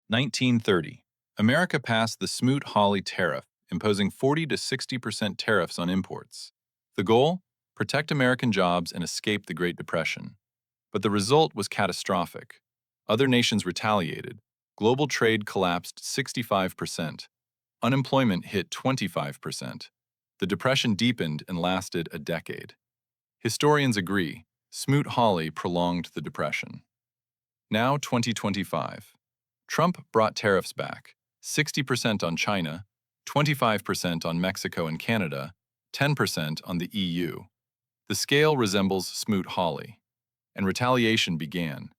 1930. America passed the Smoot-Hawley Tariff, imposing 40 to 60% tariffs on imports. The goal? Protect American jobs and escape the Great Depression. But the result was catastrophic. Other nations retaliated. Global trade collapsed 65%. Unemployment hit 25%. The Depression deepened and lasted a decade. Historians agree, Smoot-Hawley prolonged the Depression. Now 2025. Trump brought tariffs back, 60% on China, 25% on Mexico and Canada, 10% on the EU. The scale resembles Smoot-Hawley, and retaliation began.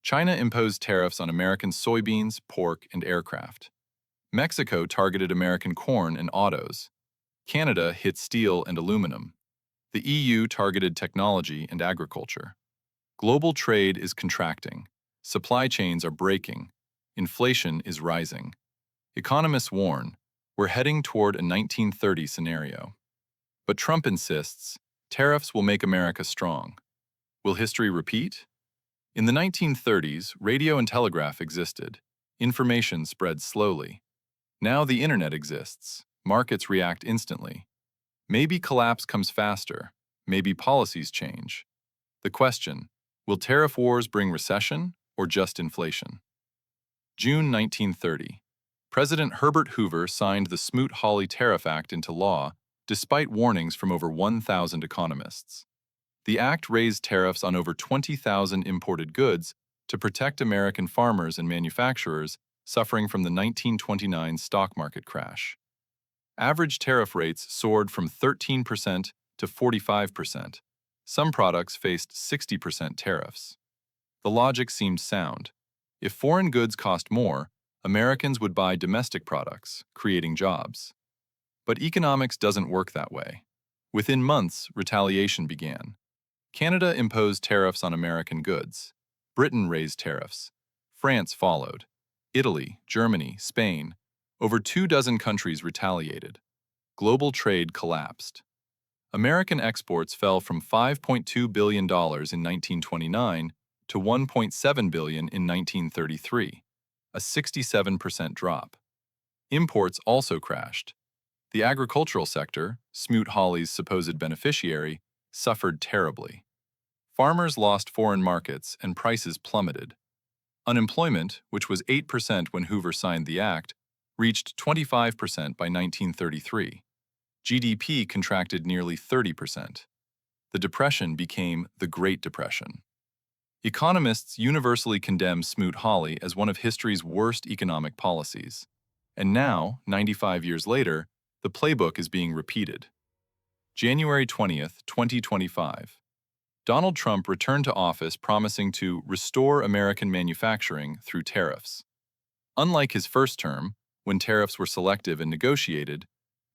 China imposed tariffs on American soybeans, pork, and aircraft. Mexico targeted American corn and autos. Canada hit steel and aluminum. The EU targeted technology and agriculture. Global trade is contracting. Supply chains are breaking. Inflation is rising. Economists warn, we're heading toward a 1930 scenario. But Trump insists, tariffs will make America strong. Will history repeat? In the 1930s, radio and telegraph existed. Information spread slowly. Now the internet exists. Markets react instantly. Maybe collapse comes faster. Maybe policies change. The question, will tariff wars bring recession or just inflation? June 1930. President Herbert Hoover signed the Smoot-Hawley Tariff Act into law, despite warnings from over 1,000 economists. The act raised tariffs on over 20,000 imported goods to protect American farmers and manufacturers suffering from the 1929 stock market crash. Average tariff rates soared from 13% to 45%. Some products faced 60% tariffs. The logic seemed sound. If foreign goods cost more, Americans would buy domestic products, creating jobs. But economics doesn't work that way. Within months, retaliation began. Canada imposed tariffs on American goods. Britain raised tariffs. France followed. Italy, Germany, Spain, over 24 countries retaliated. Global trade collapsed. American exports fell from $5.2 billion in 1929 to $1.7 billion in 1933, a 67% drop. Imports also crashed. The agricultural sector, Smoot-Hawley's supposed beneficiary, suffered terribly. Farmers lost foreign markets and prices plummeted. Unemployment, which was 8% when Hoover signed the act, reached 25% by 1933. GDP contracted nearly 30%. The Depression became the Great Depression. Economists universally condemn Smoot-Hawley as one of history's worst economic policies. And now, 95 years later, the playbook is being repeated. January 20th, 2025. Donald Trump returned to office promising to restore American manufacturing through tariffs. Unlike his first term, when tariffs were selective and negotiated,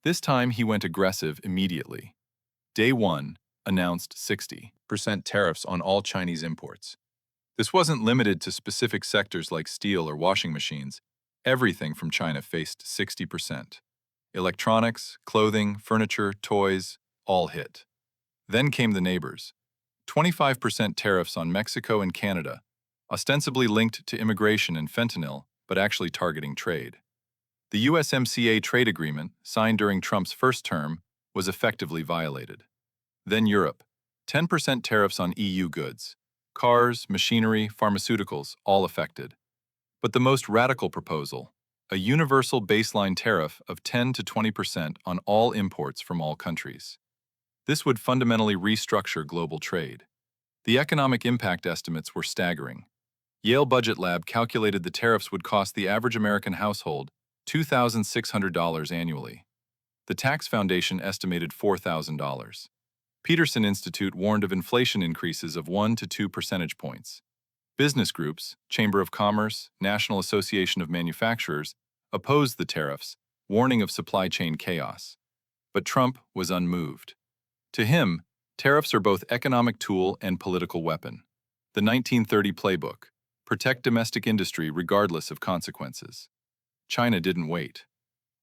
this time he went aggressive immediately. Day 1 announced 60% tariffs on all Chinese imports. This wasn't limited to specific sectors like steel or washing machines. Everything from China faced 60%. Electronics, clothing, furniture, toys, all hit. Then came the neighbors. 25% tariffs on Mexico and Canada, ostensibly linked to immigration and fentanyl, but actually targeting trade. The USMCA trade agreement, signed during Trump's first term, was effectively violated. Then Europe, 10% tariffs on EU goods. Cars, machinery, pharmaceuticals, all affected. But the most radical proposal, a universal baseline tariff of 10 to 20% on all imports from all countries. This would fundamentally restructure global trade. The economic impact estimates were staggering. Yale Budget Lab calculated the tariffs would cost the average American household $2,600 annually. The Tax Foundation estimated $4,000. Peterson Institute warned of inflation increases of 1 to 2 percentage points. Business groups, Chamber of Commerce, National Association of Manufacturers, opposed the tariffs, warning of supply chain chaos. But Trump was unmoved. To him, tariffs are both economic tool and political weapon. The 1930 playbook: protect domestic industry regardless of consequences. China didn't wait.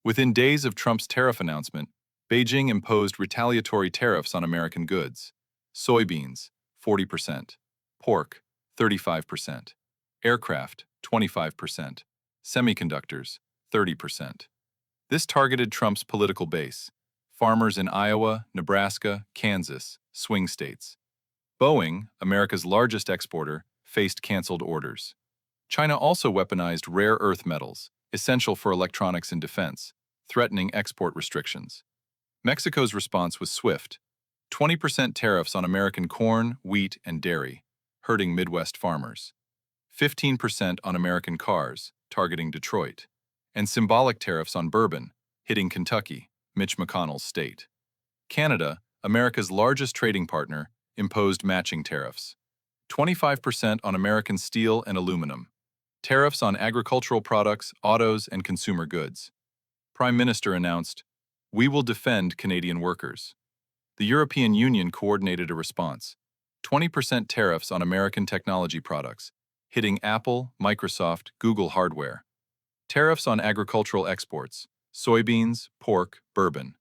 Within days of Trump's tariff announcement, Beijing imposed retaliatory tariffs on American goods. Soybeans, 40%. Pork, 35%. Aircraft, 25%. Semiconductors, 30%. This targeted Trump's political base, farmers in Iowa, Nebraska, Kansas, swing states. Boeing, America's largest exporter, faced canceled orders. China also weaponized rare earth metals, essential for electronics and defense, threatening export restrictions. Mexico's response was swift: 20% tariffs on American corn, wheat, and dairy, hurting Midwest farmers. 15% on American cars, targeting Detroit. And symbolic tariffs on bourbon, hitting Kentucky, Mitch McConnell's state. Canada, America's largest trading partner, imposed matching tariffs. 25% on American steel and aluminum. Tariffs on agricultural products, autos, and consumer goods. Prime Minister announced, "We will defend Canadian workers." The European Union coordinated a response. 20% tariffs on American technology products, hitting Apple, Microsoft, Google hardware. Tariffs on agricultural exports, soybeans, pork, bourbon.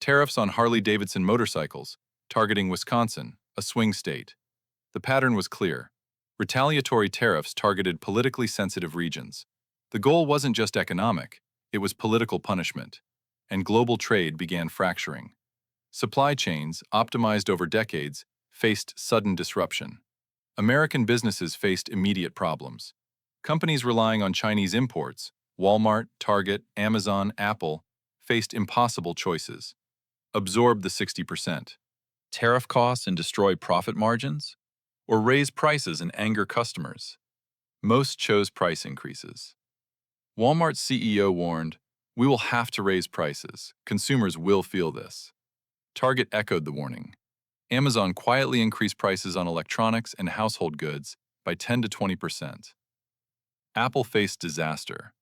Tariffs on Harley-Davidson motorcycles, targeting Wisconsin, a swing state. The pattern was clear. Retaliatory tariffs targeted politically sensitive regions. The goal wasn't just economic, it was political punishment. And global trade began fracturing. Supply chains, optimized over decades, faced sudden disruption. American businesses faced immediate problems. Companies relying on Chinese imports, Walmart, Target, Amazon, Apple, faced impossible choices. Absorb the 60%. Tariff costs and destroy profit margins? Or raise prices and anger customers? Most chose price increases. Walmart's CEO warned, "We will have to raise prices. Consumers will feel this." Target echoed the warning. Amazon quietly increased prices on electronics and household goods by 10 to 20%. Apple faced disaster.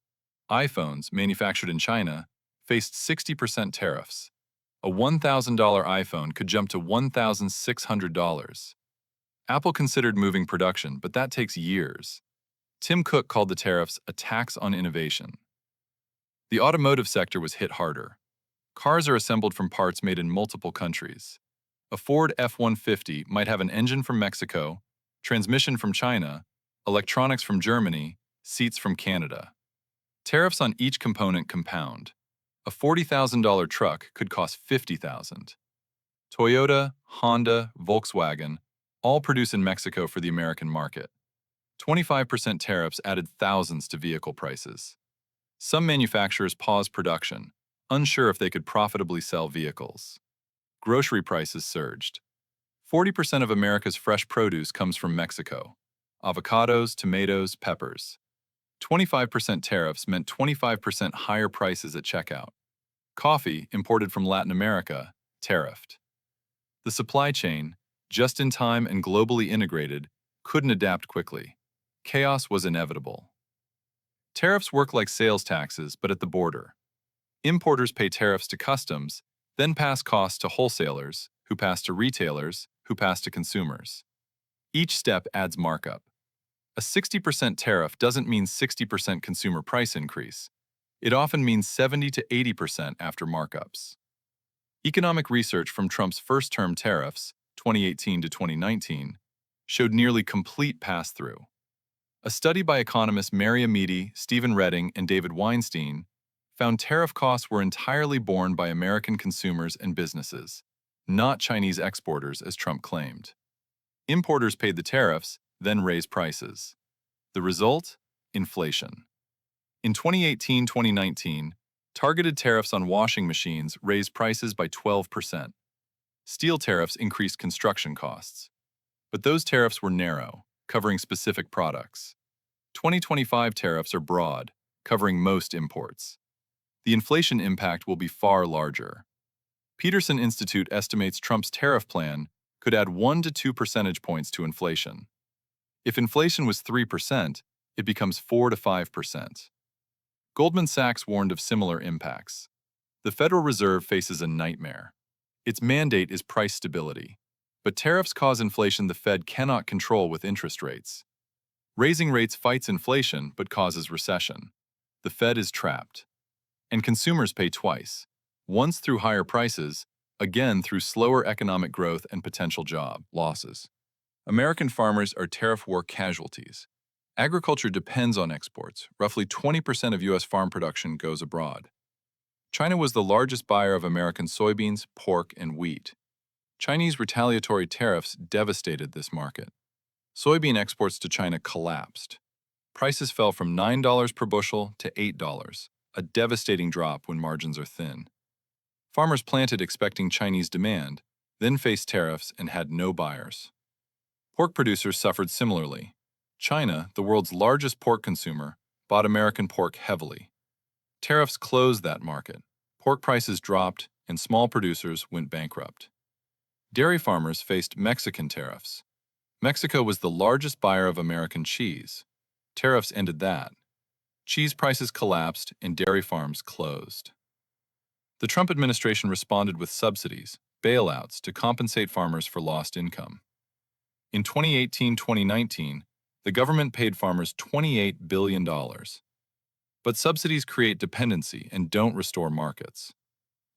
iPhones, manufactured in China, faced 60% tariffs. A $1,000 iPhone could jump to $1,600. Apple considered moving production, but that takes years. Tim Cook called the tariffs a tax on innovation. The automotive sector was hit harder. Cars are assembled from parts made in multiple countries. A Ford F-150 might have an engine from Mexico, transmission from China, electronics from Germany, seats from Canada. Tariffs on each component compound. A $40,000 truck could cost $50,000. Toyota, Honda, Volkswagen all produce in Mexico for the American market. 25% tariffs added thousands to vehicle prices. Some manufacturers paused production, unsure if they could profitably sell vehicles. Grocery prices surged. 40% of America's fresh produce comes from Mexico: avocados, tomatoes, peppers. 25% tariffs meant 25% higher prices at checkout. Coffee, imported from Latin America, tariffed. The supply chain, just in time and globally integrated, couldn't adapt quickly. Chaos was inevitable. Tariffs work like sales taxes, but at the border. Importers pay tariffs to customs, then pass costs to wholesalers, who pass to retailers, who pass to consumers. Each step adds markup. A 60% tariff doesn't mean 60% consumer price increase. It often means 70 to 80% after markups. Economic research from Trump's first-term tariffs, 2018 to 2019, showed nearly complete pass-through. A study by economists Mary Amidi, Stephen Redding, and David Weinstein found tariff costs were entirely borne by American consumers and businesses, not Chinese exporters as Trump claimed. Importers paid the tariffs, then raised prices. The result? Inflation. In 2018-2019, targeted tariffs on washing machines raised prices by 12%. Steel tariffs increased construction costs. But those tariffs were narrow, covering specific products. 2025 tariffs are broad, covering most imports. The inflation impact will be far larger. Peterson Institute estimates Trump's tariff plan could add 1 to 2 percentage points to inflation. If inflation was 3%, it becomes 4 to 5%. Goldman Sachs warned of similar impacts. The Federal Reserve faces a nightmare. Its mandate is price stability. But tariffs cause inflation the Fed cannot control with interest rates. Raising rates fights inflation but causes recession. The Fed is trapped. And consumers pay twice, once through higher prices, again through slower economic growth and potential job losses. American farmers are tariff war casualties. Agriculture depends on exports. Roughly 20% of U.S. farm production goes abroad. China was the largest buyer of American soybeans, pork, and wheat. Chinese retaliatory tariffs devastated this market. Soybean exports to China collapsed. Prices fell from $9 per bushel to $8, a devastating drop when margins are thin. Farmers planted expecting Chinese demand, then faced tariffs and had no buyers. Pork producers suffered similarly. China, the world's largest pork consumer, bought American pork heavily. Tariffs closed that market. Pork prices dropped, and small producers went bankrupt. Dairy farmers faced Mexican tariffs. Mexico was the largest buyer of American cheese. Tariffs ended that. Cheese prices collapsed and dairy farms closed. The Trump administration responded with subsidies, bailouts to compensate farmers for lost income. In 2018-2019, the government paid farmers $28 billion. But subsidies create dependency and don't restore markets.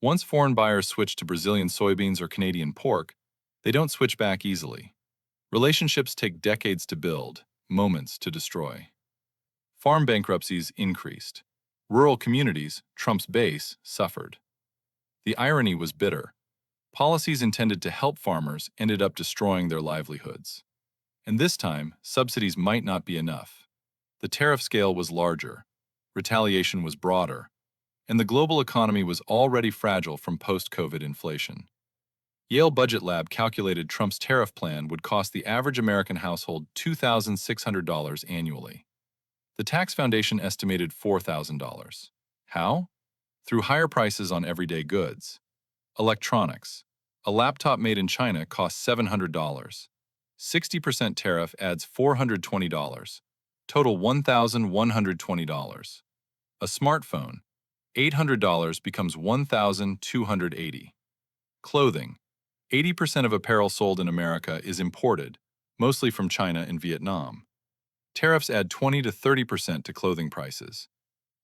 Once foreign buyers switch to Brazilian soybeans or Canadian pork, they don't switch back easily. Relationships take decades to build, moments to destroy. Farm bankruptcies increased. Rural communities, Trump's base, suffered. The irony was bitter. Policies intended to help farmers ended up destroying their livelihoods. And this time, subsidies might not be enough. The tariff scale was larger, retaliation was broader, and the global economy was already fragile from post-COVID inflation. Yale Budget Lab calculated Trump's tariff plan would cost the average American household $2,600 annually. The Tax Foundation estimated $4,000. How? Through higher prices on everyday goods. Electronics. A laptop made in China costs $700. 60% tariff adds $420. Total $1,120. A smartphone. $800 becomes $1,280. Clothing. 80% of apparel sold in America is imported, mostly from China and Vietnam. Tariffs add 20 to 30% to clothing prices.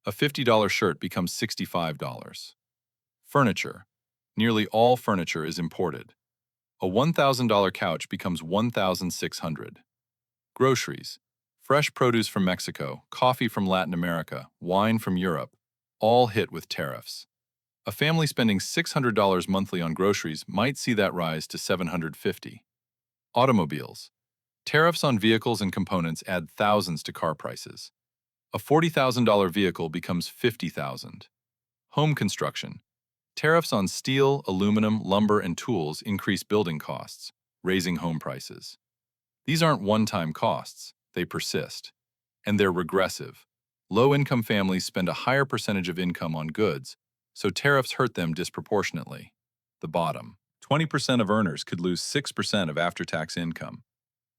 A $50 shirt becomes $65. Furniture. Nearly all furniture is imported. A $1,000 couch becomes $1,600. Groceries. Fresh produce from Mexico, coffee from Latin America, wine from Europe, all hit with tariffs. A family spending $600 monthly on groceries might see that rise to $750. Automobiles. Tariffs on vehicles and components add thousands to car prices. A $40,000 vehicle becomes $50,000. Home construction. Tariffs on steel, aluminum, lumber, and tools increase building costs, raising home prices. These aren't one-time costs, they persist. And they're regressive. Low-income families spend a higher percentage of income on goods, so tariffs hurt them disproportionately. The bottom. 20% of earners could lose 6% of after-tax income.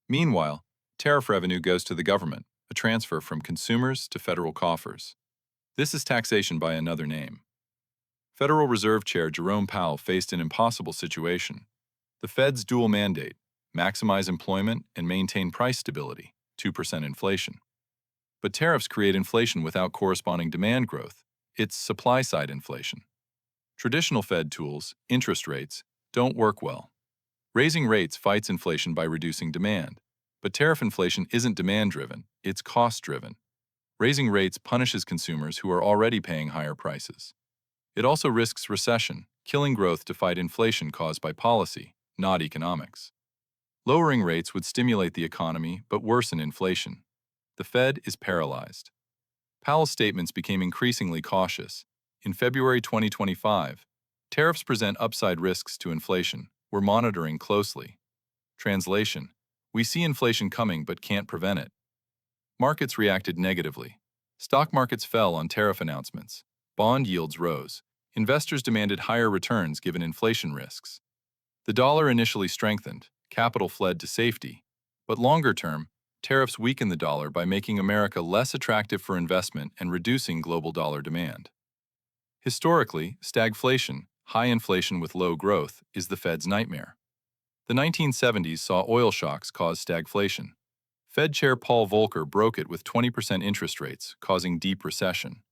Meanwhile, tariff revenue goes to the government, a transfer from consumers to federal coffers. This is taxation by another name. Federal Reserve Chair Jerome Powell faced an impossible situation. The Fed's dual mandate, maximize employment and maintain price stability, 2% inflation. But tariffs create inflation without corresponding demand growth. It's supply-side inflation. Traditional Fed tools, interest rates, don't work well. Raising rates fights inflation by reducing demand. But tariff inflation isn't demand-driven, it's cost-driven. Raising rates punishes consumers who are already paying higher prices. It also risks recession, killing growth to fight inflation caused by policy, not economics. Lowering rates would stimulate the economy but worsen inflation. The Fed is paralyzed. Powell's statements became increasingly cautious. In February 2025, tariffs present upside risks to inflation. We're monitoring closely. Translation: we see inflation coming but can't prevent it. Markets reacted negatively. Stock markets fell on tariff announcements. Bond yields rose. Investors demanded higher returns given inflation risks. The dollar initially strengthened. Capital fled to safety. But longer term, tariffs weaken the dollar by making America less attractive for investment and reducing global dollar demand. Historically, stagflation, high inflation with low growth, is the Fed's nightmare. The 1970s saw oil shocks cause stagflation. Fed Chair Paul Volcker broke it with 20% interest rates, causing deep recession.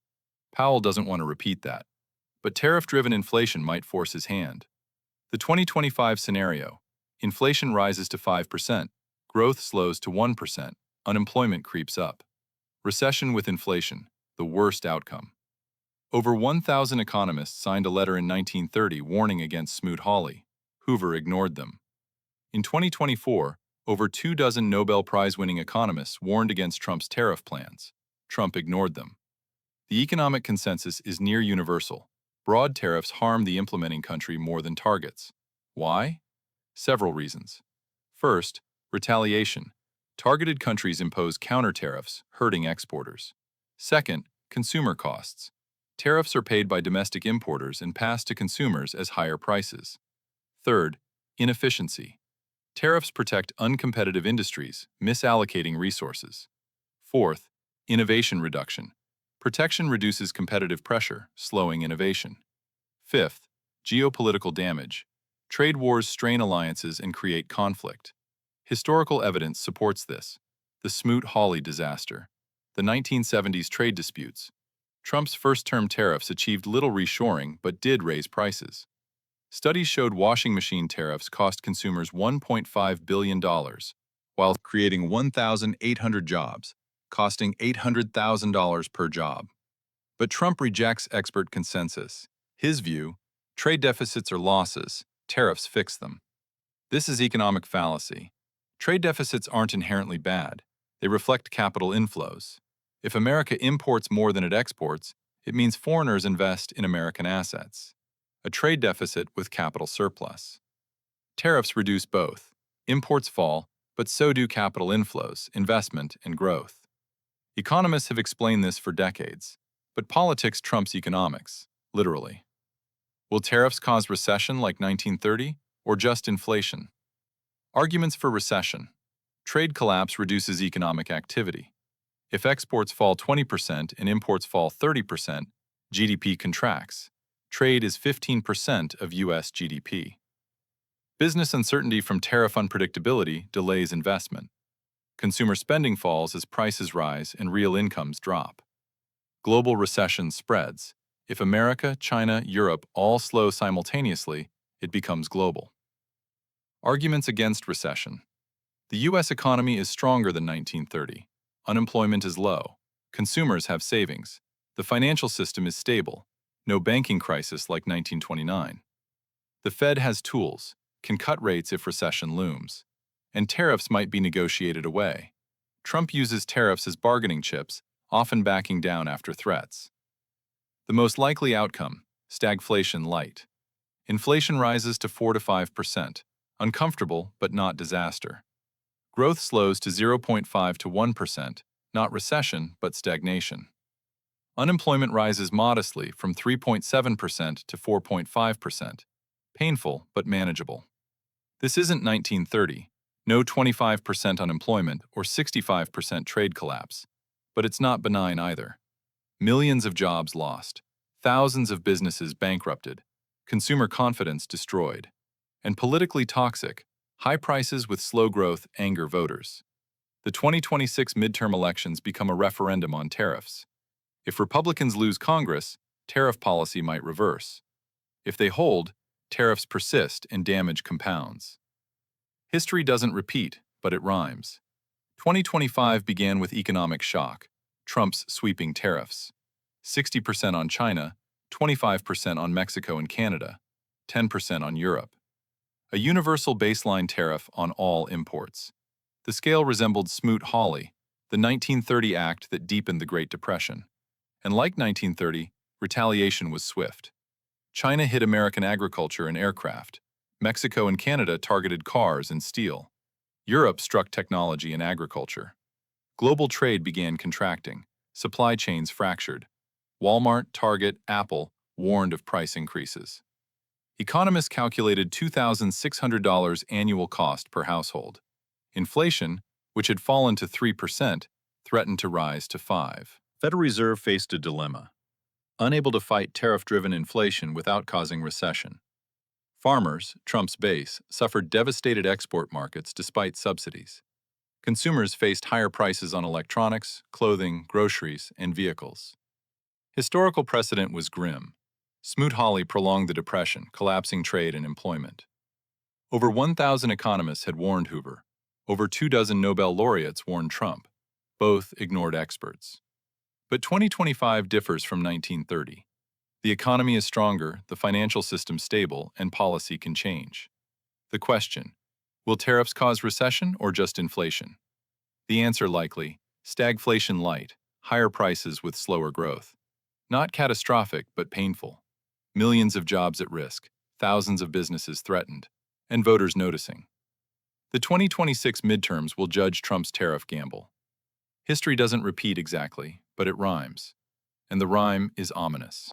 Powell doesn't want to repeat that. But tariff-driven inflation might force his hand. The 2025 scenario: inflation rises to 5%, growth slows to 1%, unemployment creeps up. Recession with inflation, the worst outcome. Over 1,000 economists signed a letter in 1930 warning against Smoot-Hawley. Hoover ignored them. In 2024, over 24 Nobel Prize-winning economists warned against Trump's tariff plans. Trump ignored them. The economic consensus is near universal. Broad tariffs harm the implementing country more than targets. Why? Several reasons. First, retaliation. Targeted countries impose counter tariffs, hurting exporters. Second, consumer costs. Tariffs are paid by domestic importers and passed to consumers as higher prices. Third, inefficiency. Tariffs protect uncompetitive industries, misallocating resources. Fourth, innovation reduction. Protection reduces competitive pressure, slowing innovation. Fifth, geopolitical damage. Trade wars strain alliances and create conflict. Historical evidence supports this. The Smoot-Hawley disaster. The 1970s trade disputes. Trump's first-term tariffs achieved little reshoring but did raise prices. Studies showed washing machine tariffs cost consumers $1.5 billion, while creating 1,800 jobs, costing $800,000 per job. But Trump rejects expert consensus. His view, trade deficits are losses, tariffs fix them. This is economic fallacy. Trade deficits aren't inherently bad. They reflect capital inflows. If America imports more than it exports, it means foreigners invest in American assets. A trade deficit with capital surplus. Tariffs reduce both. Imports fall, but so do capital inflows, investment, and growth. Economists have explained this for decades, but politics trumps economics, literally. Will tariffs cause recession like 1930, or just inflation? Arguments for recession. Trade collapse reduces economic activity. If exports fall 20% and imports fall 30%, GDP contracts. Trade is 15% of U.S. GDP. Business uncertainty from tariff unpredictability delays investment. Consumer spending falls as prices rise and real incomes drop. Global recession spreads. If America, China, Europe all slow simultaneously, it becomes global. Arguments against recession. The U.S. economy is stronger than 1930. Unemployment is low. Consumers have savings. The financial system is stable. No banking crisis like 1929. The Fed has tools, can cut rates if recession looms. And tariffs might be negotiated away. Trump uses tariffs as bargaining chips, often backing down after threats. The most likely outcome, stagflation light. Inflation rises to 4 to 5%, uncomfortable but not disaster. Growth slows to 0.5 to 1%, not recession but stagnation. Unemployment rises modestly from 3.7% to 4.5%, painful but manageable. This isn't 1930, no 25% unemployment or 65% trade collapse, but it's not benign either. Millions of jobs lost, thousands of businesses bankrupted, consumer confidence destroyed, and politically toxic, high prices with slow growth anger voters. The 2026 midterm elections become a referendum on tariffs. If Republicans lose Congress, tariff policy might reverse. If they hold, tariffs persist and damage compounds. History doesn't repeat, but it rhymes. 2025 began with economic shock, Trump's sweeping tariffs. 60% on China, 25% on Mexico and Canada, 10% on Europe. A universal baseline tariff on all imports. The scale resembled Smoot-Hawley, the 1930 act that deepened the Great Depression. And like 1930, retaliation was swift. China hit American agriculture and aircraft. Mexico and Canada targeted cars and steel. Europe struck technology and agriculture. Global trade began contracting. Supply chains fractured. Walmart, Target, Apple warned of price increases. Economists calculated $2,600 annual cost per household. Inflation, which had fallen to 3%, threatened to rise to 5%. Federal Reserve faced a dilemma. Unable to fight tariff-driven inflation without causing recession. Farmers, Trump's base, suffered devastated export markets despite subsidies. Consumers faced higher prices on electronics, clothing, groceries, and vehicles. Historical precedent was grim. Smoot-Hawley prolonged the Depression, collapsing trade and employment. Over 1,000 economists had warned Hoover. Over 24 Nobel laureates warned Trump. Both ignored experts. But 2025 differs from 1930. The economy is stronger, the financial system stable, and policy can change. The question: will tariffs cause recession or just inflation? The answer likely: stagflation light, higher prices with slower growth. Not catastrophic, but painful. Millions of jobs at risk, thousands of businesses threatened, and voters noticing. The 2026 midterms will judge Trump's tariff gamble. History doesn't repeat exactly, but it rhymes. And the rhyme is ominous.